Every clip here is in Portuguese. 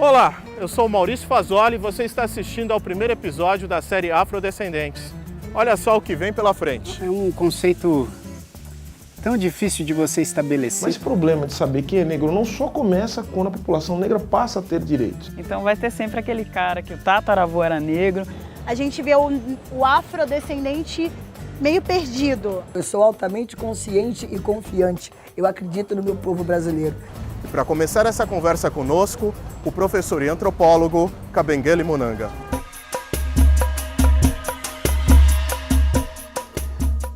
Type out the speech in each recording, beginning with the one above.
Olá, eu sou o Maurício Fazoli e você está assistindo ao primeiro episódio da série Afrodescendentes. Olha só o que vem pela frente. É um conceito tão difícil de você estabelecer. Mas esse problema de saber quem é negro não só começa quando a população negra passa a ter direitos. Então vai ter sempre aquele cara que o tataravô era negro. A gente vê o afrodescendente meio perdido. Eu sou altamente consciente e confiante. Eu acredito no meu povo brasileiro. E para começar essa conversa conosco, o professor e antropólogo Kabengele Munanga.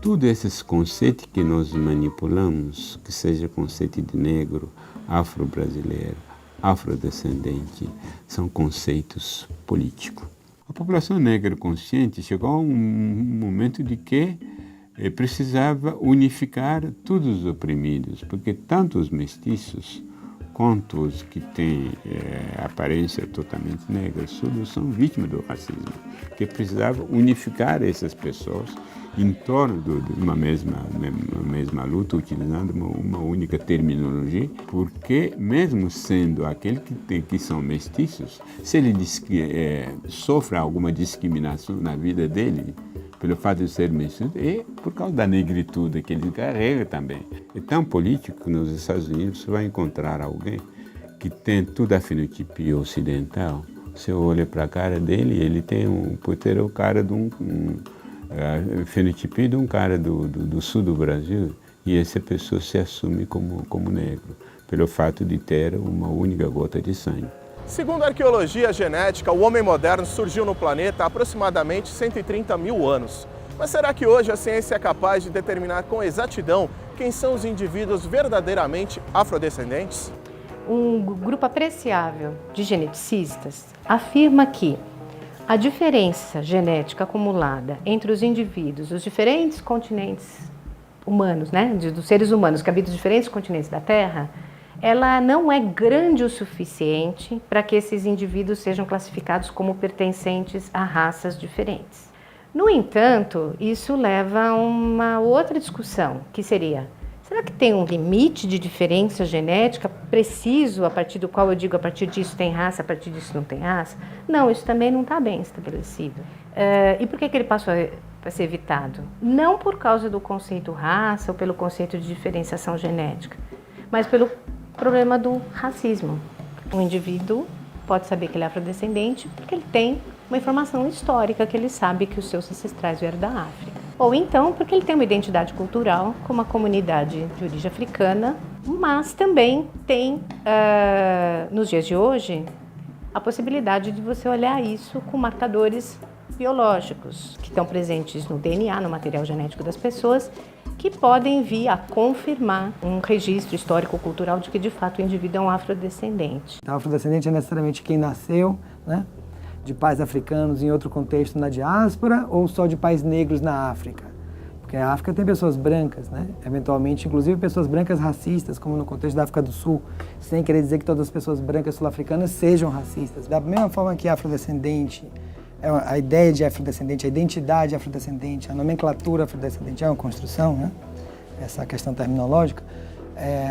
Todos esses conceitos que nós manipulamos, que seja conceito de negro, afro-brasileiro, afrodescendente, são conceitos políticos. A população negra consciente chegou a um momento de que precisava unificar todos os oprimidos, porque tanto os mestiços quanto os que têm aparência totalmente negra, todos são vítimas do racismo, que precisava unificar essas pessoas em torno de uma mesma luta, utilizando uma única terminologia, porque mesmo sendo aquele que são mestiços, se ele sofre alguma discriminação na vida dele, pelo fato de ser mestiço, é por causa da negritude que ele carrega também. É tão político que nos Estados Unidos você vai encontrar alguém que tem toda a fenotipia ocidental. Você olha para a cara dele, ele pode ter o cara de fenotipia de um cara do sul do Brasil, e essa pessoa se assume como negro, pelo fato de ter uma única gota de sangue. Segundo a arqueologia genética, o homem moderno surgiu no planeta há aproximadamente 130 mil anos. Mas será que hoje a ciência é capaz de determinar com exatidão quem são os indivíduos verdadeiramente afrodescendentes? Um grupo apreciável de geneticistas afirma que a diferença genética acumulada entre os indivíduos dos diferentes continentes humanos, dos seres humanos que habitam os diferentes continentes da Terra, ela não é grande o suficiente para que esses indivíduos sejam classificados como pertencentes a raças diferentes. No entanto, isso leva a uma outra discussão, que seria: será que tem um limite de diferença genética preciso, a partir do qual eu digo a partir disso tem raça, a partir disso não tem raça? Não, isso também não está bem estabelecido. E por que ele passou a ser evitado? Não por causa do conceito raça ou pelo conceito de diferenciação genética, mas pelo problema do racismo. Um indivíduo pode saber que ele é afrodescendente porque ele tem uma informação histórica que ele sabe que os seus ancestrais vieram da África. Ou então porque ele tem uma identidade cultural como a comunidade de origem africana, mas também tem, nos dias de hoje, a possibilidade de você olhar isso com marcadores biológicos que estão presentes no DNA, no material genético das pessoas, que podem vir a confirmar um registro histórico-cultural de que, de fato, o indivíduo é um afrodescendente. O afrodescendente é necessariamente quem nasceu, de pais africanos em outro contexto na diáspora, ou só de pais negros na África? Porque a África tem pessoas brancas, eventualmente, inclusive pessoas brancas racistas, como no contexto da África do Sul, sem querer dizer que todas as pessoas brancas sul-africanas sejam racistas. Da mesma forma que afrodescendente, a ideia de afrodescendente, a identidade afrodescendente, a nomenclatura afrodescendente é uma construção, essa questão terminológica,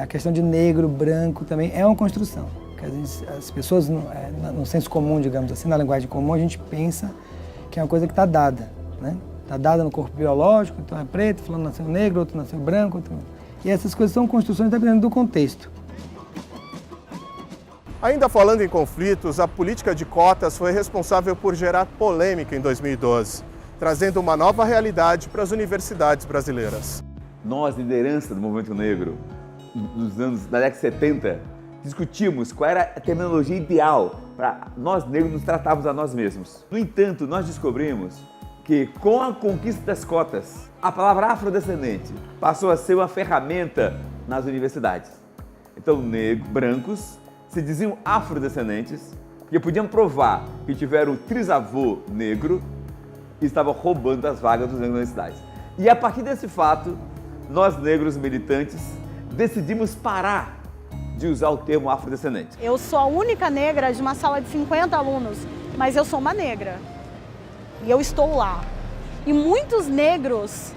a questão de negro, branco também é uma construção. Porque às vezes as pessoas, no senso comum, digamos assim, na linguagem comum, a gente pensa que é uma coisa que está dada, Está dada no corpo biológico, então é preto, fulano nasceu negro, outro nasceu branco, e essas coisas são construções dependendo do contexto. Ainda falando em conflitos, a política de cotas foi responsável por gerar polêmica em 2012, trazendo uma nova realidade para as universidades brasileiras. Nós, liderança do movimento negro, da década de 70, discutimos qual era a terminologia ideal para nós negros nos tratarmos a nós mesmos. No entanto, nós descobrimos que com a conquista das cotas, a palavra afrodescendente passou a ser uma ferramenta nas universidades. Então, brancos se diziam afrodescendentes porque podiam provar que tiveram um trisavô negro e estavam roubando as vagas dos negros nas universidades. E a partir desse fato, nós negros militantes decidimos parar de usar o termo afrodescendente. Eu sou a única negra de uma sala de 50 alunos, mas eu sou uma negra. E eu estou lá. E muitos negros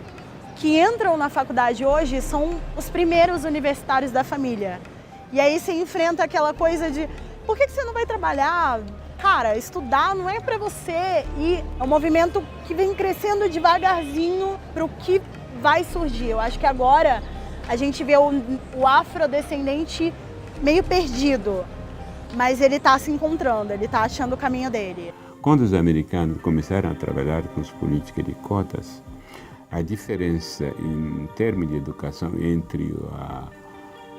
que entram na faculdade hoje são os primeiros universitários da família. E aí você enfrenta aquela coisa de por que você não vai trabalhar? Cara, estudar não é para você, e é um movimento que vem crescendo devagarzinho para o que vai surgir. Eu acho que agora a gente vê o afrodescendente meio perdido, mas ele está se encontrando, ele está achando o caminho dele. Quando os americanos começaram a trabalhar com as políticas de cotas, a diferença em termos de educação entre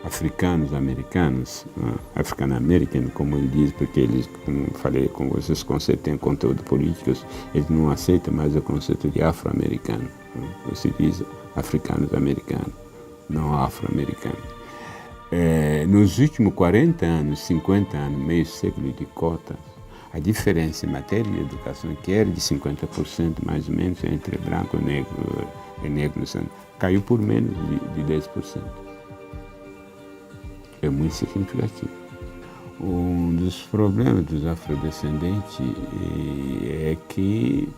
africanos americanos, African-American, como ele diz, porque eles, como falei com vocês, conceitos têm conteúdo político, eles não aceitam mais o conceito de afro-americano. Você diz africanos americanos, não afro-americanos. Nos últimos 40 anos, 50 anos, meio século de cotas, a diferença em matéria de educação, que era de 50% mais ou menos entre branco e negro, caiu por menos de 10%. É muito significativo. Um dos problemas dos afrodescendentes é que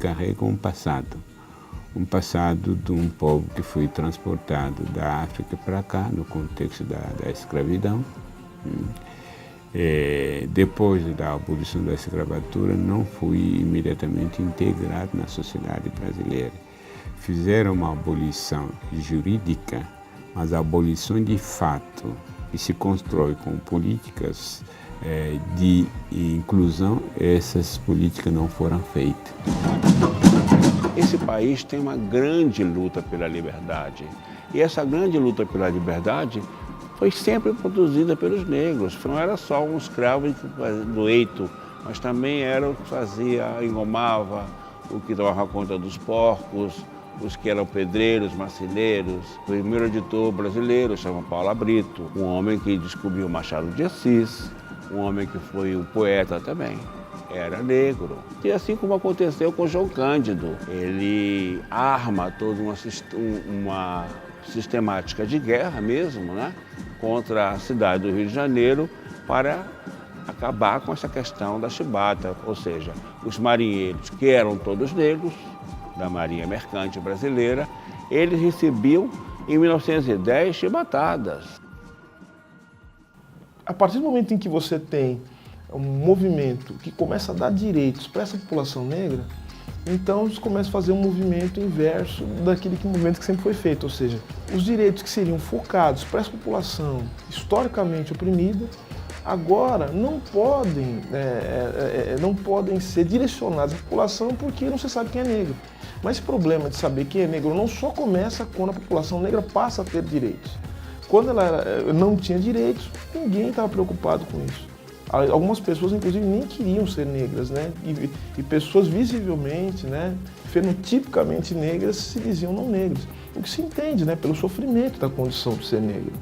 carregam um passado de um povo que foi transportado da África para cá, no contexto da escravidão. Depois da abolição da escravatura, não foi imediatamente integrado na sociedade brasileira. Fizeram uma abolição jurídica, mas a abolição de fato, que se constrói com políticas de inclusão, essas políticas não foram feitas. Esse país tem uma grande luta pela liberdade. E essa grande luta pela liberdade foi sempre produzida pelos negros. Não era só um escravo do eito, mas também era o que fazia, engomava, o que tomava conta dos porcos, os que eram pedreiros, marceneiros. O primeiro editor brasileiro chama Paulo Brito, um homem que descobriu Machado de Assis, um homem que foi um poeta também, era negro. E assim como aconteceu com João Cândido, ele arma toda uma sistemática de guerra mesmo, né, contra a cidade do Rio de Janeiro para acabar com essa questão da chibata, ou seja, os marinheiros, que eram todos negros, da Marinha Mercante Brasileira, eles recebiam, em 1910, chibatadas. A partir do momento em que você tem um movimento que começa a dar direitos para essa população negra, então eles começam a fazer um movimento inverso daquele movimento que sempre foi feito, ou seja, os direitos que seriam focados para essa população historicamente oprimida, agora não podem ser direcionados à população porque não se sabe quem é negro. Mas esse problema de saber quem é negro não só começa quando a população negra passa a ter direitos. Quando ela não tinha direitos, ninguém estava preocupado com isso. Algumas pessoas, inclusive, nem queriam ser negras, né? E pessoas visivelmente, né, fenotipicamente negras se diziam não negras. O que se entende, né, pelo sofrimento da condição de ser negro.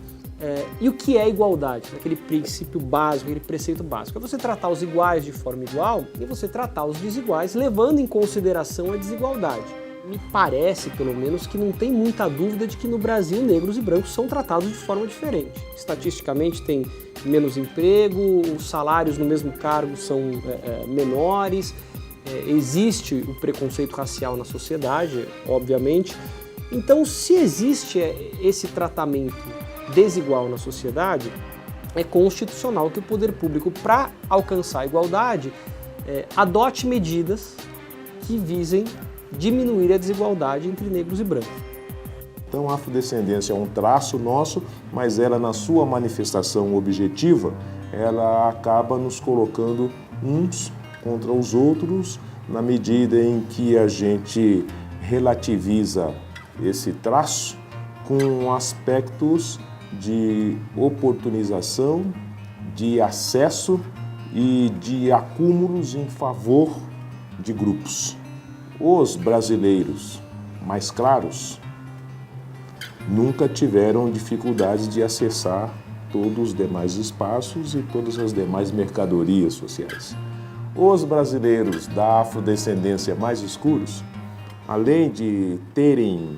E o que é igualdade? Aquele princípio básico, aquele preceito básico. É você tratar os iguais de forma igual e você tratar os desiguais levando em consideração a desigualdade. Me parece, pelo menos, que não tem muita dúvida de que no Brasil negros e brancos são tratados de forma diferente. Estatisticamente tem menos emprego, os salários no mesmo cargo são menores, existe o preconceito racial na sociedade, obviamente. Então, se existe esse tratamento desigual na sociedade, é constitucional que o poder público, para alcançar a igualdade, adote medidas que visem diminuir a desigualdade entre negros e brancos. Então, a afrodescendência é um traço nosso, mas ela, na sua manifestação objetiva, ela acaba nos colocando uns contra os outros, na medida em que a gente relativiza esse traço com aspectos de oportunização, de acesso e de acúmulos em favor de grupos. Os brasileiros mais claros nunca tiveram dificuldades de acessar todos os demais espaços e todas as demais mercadorias sociais. Os brasileiros da afrodescendência mais escuros, além de terem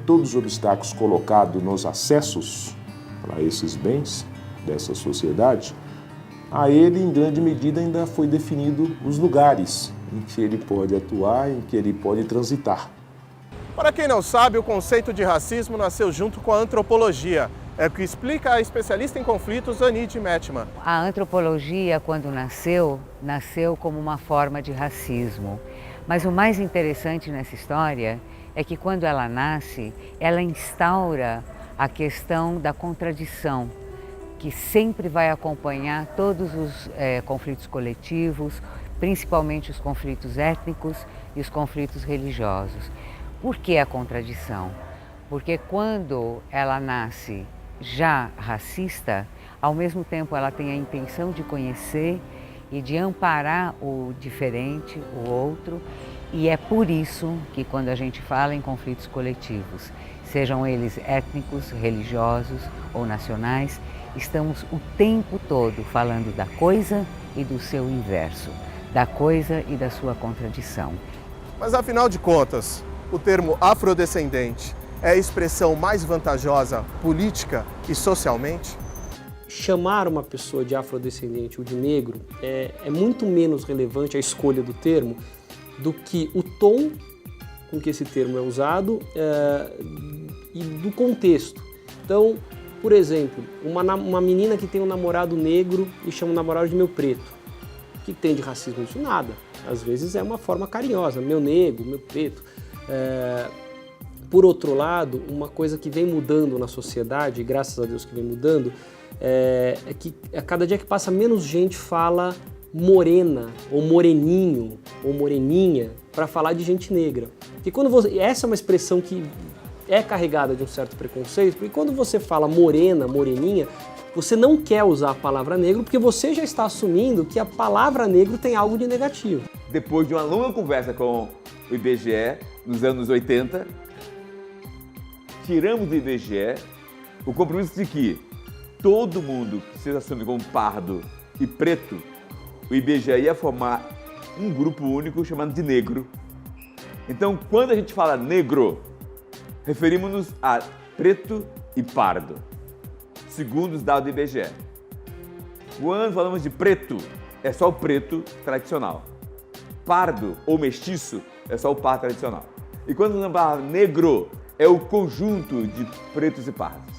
todos os obstáculos colocados nos acessos para esses bens dessa sociedade, a ele, em grande medida, ainda foi definido os lugares em que ele pode atuar, em que ele pode transitar. Para quem não sabe, o conceito de racismo nasceu junto com a antropologia. É o que explica a especialista em conflitos Anit Metman. A antropologia, quando nasceu como uma forma de racismo. Mas o mais interessante nessa história é que quando ela nasce, ela instaura a questão da contradição, que sempre vai acompanhar todos os conflitos coletivos, principalmente os conflitos étnicos e os conflitos religiosos. Por que a contradição? Porque quando ela nasce já racista, ao mesmo tempo ela tem a intenção de conhecer e de amparar o diferente, o outro, e é por isso que quando a gente fala em conflitos coletivos, sejam eles étnicos, religiosos ou nacionais, estamos o tempo todo falando da coisa e do seu inverso, da coisa e da sua contradição. Mas afinal de contas, o termo afrodescendente é a expressão mais vantajosa política e socialmente? Chamar uma pessoa de afrodescendente ou de negro é muito menos relevante a escolha do termo do que o tom com que esse termo é usado e do contexto. Então, por exemplo, uma menina que tem um namorado negro e chama o namorado de meu preto. O que tem de racismo nisso? Nada. Às vezes é uma forma carinhosa, meu negro, meu preto. Por outro lado, uma coisa que vem mudando na sociedade, e graças a Deus que vem mudando, é que a cada dia que passa menos gente fala morena, ou moreninho, ou moreninha, para falar de gente negra. Porque essa é uma expressão que é carregada de um certo preconceito, porque quando você fala morena, moreninha, você não quer usar a palavra negro porque você já está assumindo que a palavra negro tem algo de negativo. Depois de uma longa conversa com o IBGE, nos anos 80, tiramos do IBGE o compromisso de que todo mundo que se assume como pardo e preto, o IBGE ia formar um grupo único chamado de negro. Então, quando a gente fala negro, referimos-nos a preto e pardo, segundo os dados do IBGE. Quando falamos de preto, é só o preto tradicional. Pardo ou mestiço é só o pardo tradicional. E quando falamos negro, é o conjunto de pretos e pardos.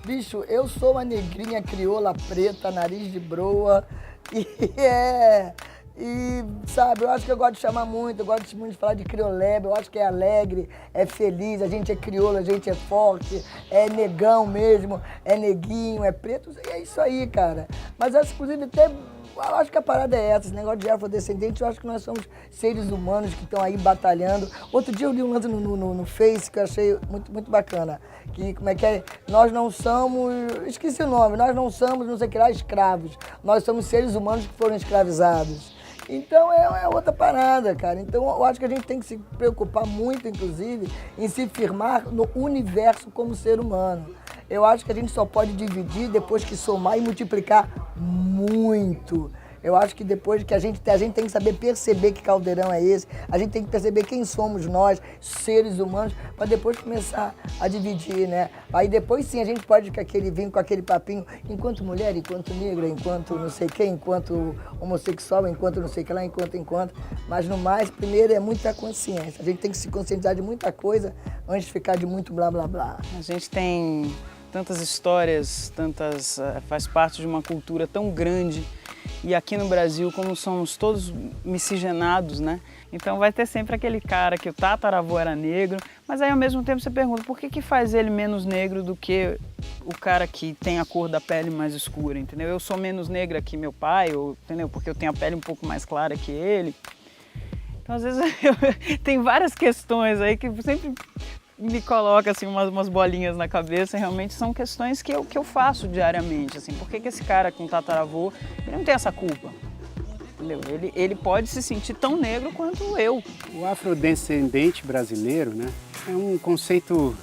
Bicho, eu sou uma negrinha crioula preta, nariz de broa, e sabe, eu acho que eu gosto de chamar muito, eu gosto muito de falar de criolebe, eu acho que é alegre, é feliz, a gente é crioula, a gente é forte, é negão mesmo, é neguinho, é preto, e é isso aí, cara. Mas acho, inclusive, até, eu acho que a parada é essa, esse negócio de afrodescendente, eu acho que nós somos seres humanos que estão aí batalhando. Outro dia eu li um lance no Face que eu achei muito bacana, que, como é que é? Nós não somos, esqueci o nome, nós não somos, não sei o que lá, escravos, nós somos seres humanos que foram escravizados. Então é outra parada, cara. Então eu acho que a gente tem que se preocupar muito, inclusive, em se firmar no universo como ser humano. Eu acho que a gente só pode dividir depois que somar e multiplicar muito. Eu acho que depois que a gente tem que saber perceber que caldeirão é esse, a gente tem que perceber quem somos nós, seres humanos, para depois começar a dividir, né? Aí depois sim a gente pode vir com aquele papinho, enquanto mulher, enquanto negra, enquanto não sei quem, enquanto homossexual, enquanto não sei o que lá, enquanto. Mas no mais, primeiro é muita consciência. A gente tem que se conscientizar de muita coisa antes de ficar de muito blá blá blá. A gente tem tantas histórias, faz parte de uma cultura tão grande. E aqui no Brasil, como somos todos miscigenados, né? Então vai ter sempre aquele cara que o tataravô era negro, mas aí ao mesmo tempo você pergunta por que faz ele menos negro do que o cara que tem a cor da pele mais escura, entendeu? Eu sou menos negra que meu pai, entendeu? Porque eu tenho a pele um pouco mais clara que ele. Então às vezes tem várias questões aí que sempre me coloca assim umas bolinhas na cabeça, realmente são questões que eu faço diariamente, assim, por que esse cara com tataravô, ele não tem essa culpa, entendeu? Ele pode se sentir tão negro quanto eu. O afrodescendente brasileiro, né, é um conceito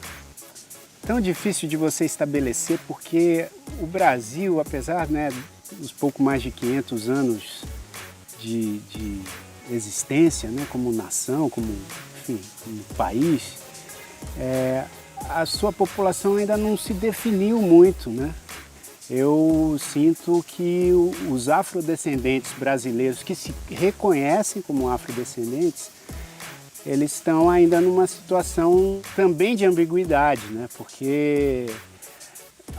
tão difícil de você estabelecer, porque o Brasil, apesar, né, dos pouco mais de 500 anos de existência, né, como nação, como país, a sua população ainda não se definiu muito, né? Eu sinto que os afrodescendentes brasileiros que se reconhecem como afrodescendentes, eles estão ainda numa situação também de ambiguidade, né? Porque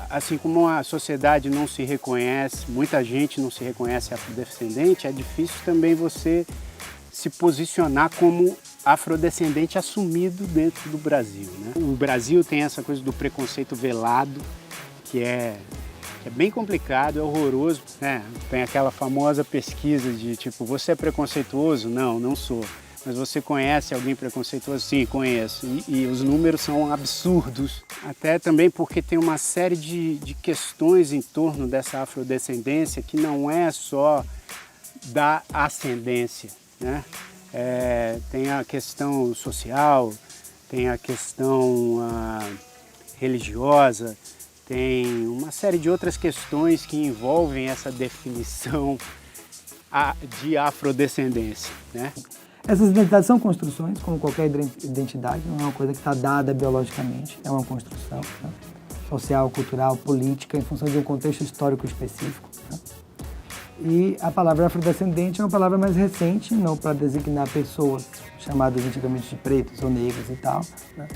Assim como a sociedade não se reconhece, muita gente não se reconhece afrodescendente, é difícil também você se posicionar como afrodescendente assumido dentro do Brasil, né? O Brasil tem essa coisa do preconceito velado, que é bem complicado, é horroroso, né? Tem aquela famosa pesquisa de tipo, você é preconceituoso? Não, não sou. Mas você conhece alguém preconceituoso? Sim, conheço. E os números são absurdos. Até também porque tem uma série de questões em torno dessa afrodescendência que não é só da ascendência, né? Tem a questão social, tem a questão religiosa, tem uma série de outras questões que envolvem essa definição de afrodescendência, né? Essas identidades são construções, como qualquer identidade, não é uma coisa que está dada biologicamente, é uma construção, né? Social, cultural, política, em função de um contexto histórico específico, né? E a palavra afrodescendente é uma palavra mais recente, não para designar pessoas chamadas antigamente de pretos ou negros e tal, né?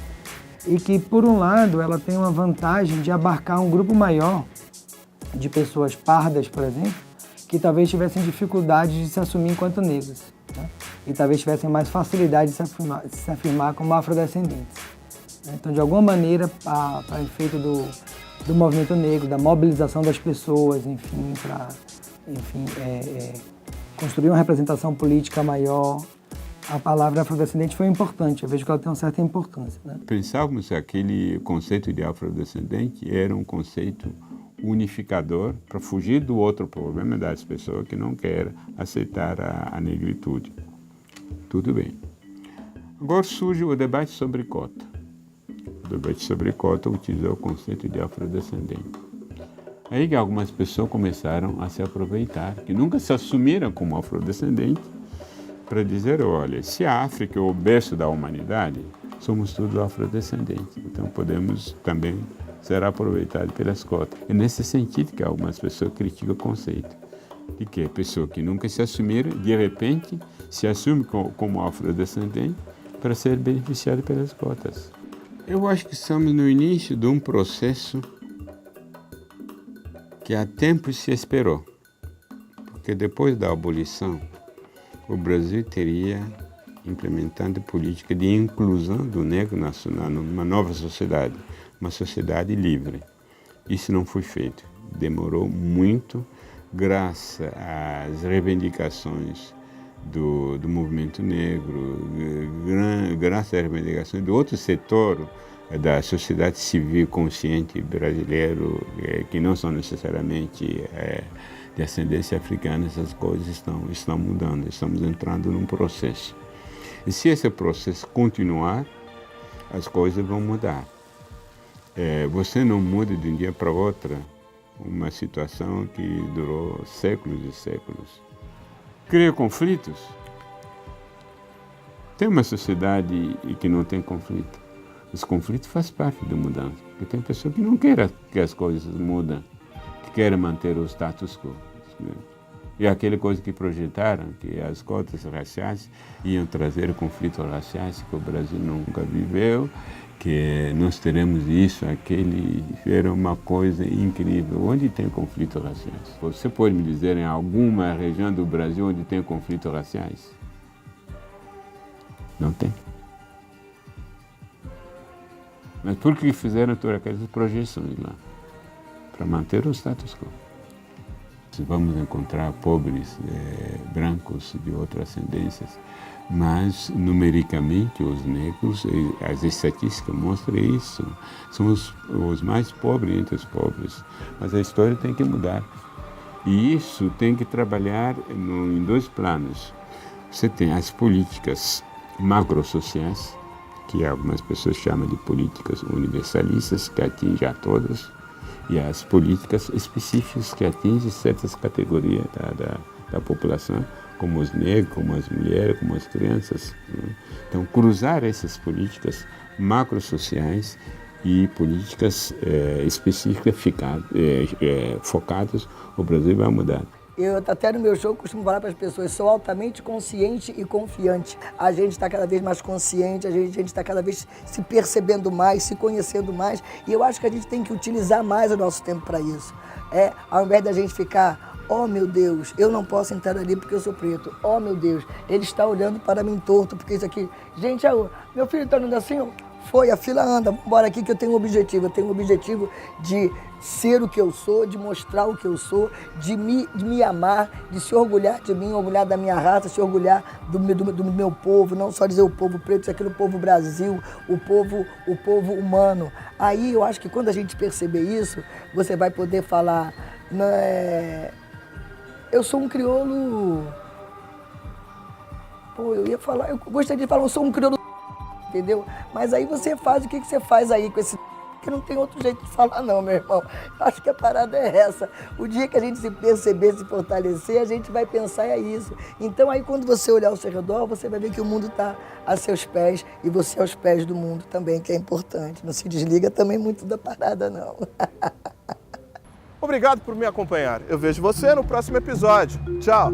E que, por um lado, ela tem uma vantagem de abarcar um grupo maior de pessoas pardas, por exemplo, que talvez tivessem dificuldade de se assumir enquanto negros, né? E talvez tivessem mais facilidade de se afirmar como afrodescendentes. Então, de alguma maneira, para efeito do movimento negro, da mobilização das pessoas, enfim, para construir uma representação política maior, a palavra afrodescendente foi importante. Eu vejo que ela tem uma certa importância, né? Pensávamos que aquele conceito de afrodescendente era um conceito unificador para fugir do outro problema das pessoas que não querem aceitar a negritude. Tudo bem. Agora surge o debate sobre cota. O debate sobre cota utilizou o conceito de afrodescendente. Aí que algumas pessoas começaram a se aproveitar, que nunca se assumiram como afrodescendente, para dizer, olha, se a África é o berço da humanidade, somos todos afrodescendentes. Então podemos também ser aproveitados pelas cotas. É nesse sentido que algumas pessoas criticam o conceito. De que a pessoa que nunca se assumiram, de repente, se assume como afrodescendente para ser beneficiado pelas cotas. Eu acho que estamos no início de um processo que há tempo se esperou. Porque depois da abolição, o Brasil teria implementado política de inclusão do negro nacional numa nova sociedade, uma sociedade livre. Isso não foi feito. Demorou muito, graças às reivindicações do movimento negro, graças às reivindicações do outro setor da sociedade civil consciente brasileiro, que não são necessariamente de ascendência africana, essas coisas estão mudando, estamos entrando num processo. E se esse processo continuar, as coisas vão mudar. Você não muda de um dia para outro uma situação que durou séculos e séculos. Cria conflitos. Tem uma sociedade que não tem conflito. Os conflitos fazem parte da mudança. Porque tem pessoas que não querem que as coisas mudem, que querem manter o status quo. E aquela coisa que projetaram, que as cotas raciais iam trazer conflitos raciais que o Brasil nunca viveu, que nós teremos isso, aquele, era uma coisa incrível. Onde tem conflitos raciais? Você pode me dizer em alguma região do Brasil onde tem conflitos raciais? Não tem. Mas por que fizeram todas aquelas projeções lá? Para manter o status quo. Vamos encontrar pobres brancos de outras ascendências, mas numericamente os negros, as estatísticas mostram isso, somos os mais pobres entre os pobres, mas a história tem que mudar. E isso tem que trabalhar em dois planos. Você tem as políticas macrosociais, que algumas pessoas chamam de políticas universalistas, que atingem a todos, e as políticas específicas que atingem certas categorias da população, como os negros, como as mulheres, como as crianças, né? Então, cruzar essas políticas macrosociais e políticas específicas focadas, o Brasil vai mudar. Eu até no meu show costumo falar para as pessoas, sou altamente consciente e confiante. A gente está cada vez mais consciente, a gente está cada vez se percebendo mais, se conhecendo mais, e eu acho que a gente tem que utilizar mais o nosso tempo para isso. Ao invés da gente ficar, oh meu Deus, eu não posso entrar ali porque eu sou preto. Oh meu Deus, ele está olhando para mim torto porque isso aqui... Gente, meu filho está andando assim, ó. Foi, a fila anda, vamos embora aqui que eu tenho um objetivo. Eu tenho um objetivo de ser o que eu sou, de mostrar o que eu sou, de me amar, de se orgulhar de mim, orgulhar da minha raça, se orgulhar do meu povo, não só dizer o povo preto, isso aqui o povo Brasil, o povo humano. Aí eu acho que quando a gente perceber isso, você vai poder falar, eu sou um crioulo, eu gostaria de falar, eu sou um crioulo, entendeu? Mas aí você faz o que você faz aí com esse... que não tem outro jeito de falar não, meu irmão. Eu acho que a parada é essa. O dia que a gente se perceber, se fortalecer, a gente vai pensar isso. Então aí quando você olhar ao seu redor, você vai ver que o mundo está a seus pés e você aos pés do mundo também, que é importante. Não se desliga também muito da parada, não. Obrigado por me acompanhar. Eu vejo você no próximo episódio. Tchau!